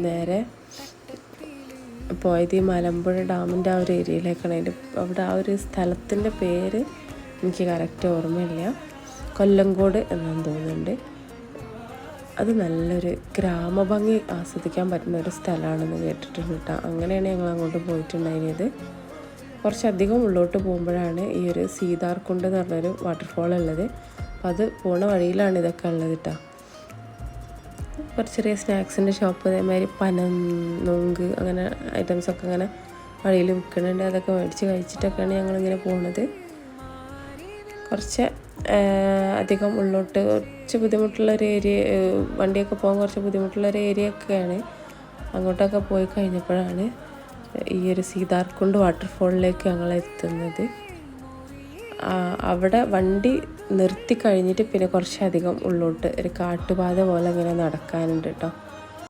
നേരെ പോയത് ഈ മലമ്പുഴ ഡാമിൻ്റെ ആ ഒരു ഏരിയയിലേക്കാണ്. അവിടെ ആ ഒരു സ്ഥലത്തിൻ്റെ പേര് എനിക്ക് കറക്റ്റ് ഓർമ്മയില്ല, കൊല്ലങ്കോട് എന്നാണ് തോന്നുന്നുണ്ട്. അത് നല്ലൊരു ഗ്രാമഭംഗി ആസ്വദിക്കാൻ പറ്റുന്ന ഒരു സ്ഥലമാണെന്ന് കേട്ടിട്ടുണ്ട് കേട്ടോ. അങ്ങനെയാണ് ഞങ്ങൾ അങ്ങോട്ട് പോയിട്ടുണ്ടായിരുന്നത്. കുറച്ചധികം ഉള്ളോട്ട് പോകുമ്പോഴാണ് ഈ ഒരു സീതാർകുണ്ട് എന്ന് പറഞ്ഞൊരു വാട്ടർഫോൾ ഉള്ളത്. അപ്പോൾ അത് പോണ വഴിയിലാണ് ഇതൊക്കെ ഉള്ളത് കേട്ടോ. കുറച്ച് ചെറിയ സ്നാക്സിൻ്റെ ഷോപ്പ്, അതേമാതിരി പനം, നൊങ്ക് അങ്ങനെ ഐറ്റംസൊക്കെ അങ്ങനെ വഴിയിൽ വിൽക്കുന്നുണ്ട്. അതൊക്കെ മേടിച്ച് കഴിച്ചിട്ടൊക്കെയാണ് ഞങ്ങളിങ്ങനെ പോകുന്നത്. കുറച്ച് അധികം ഉള്ളോട്ട് കുറച്ച് ബുദ്ധിമുട്ടുള്ളൊരു ഏരിയ, വണ്ടിയൊക്കെ പോകാൻ കുറച്ച് ബുദ്ധിമുട്ടുള്ളൊരു ഏരിയ ഒക്കെയാണ്. അങ്ങോട്ടൊക്കെ പോയി കഴിഞ്ഞപ്പോഴാണ് ഈ ഒരു സീതാർകുണ്ട് വാട്ടർഫോളിലേക്ക് ഞങ്ങൾ എത്തുന്നത്. അവിടെ വണ്ടി നിർത്തി കഴിഞ്ഞിട്ട് പിന്നെ കുറച്ചധികം ഉള്ളോട്ട് ഒരു കാട്ടുപാത പോലെ ഇങ്ങനെ നടക്കാനുണ്ട് കേട്ടോ.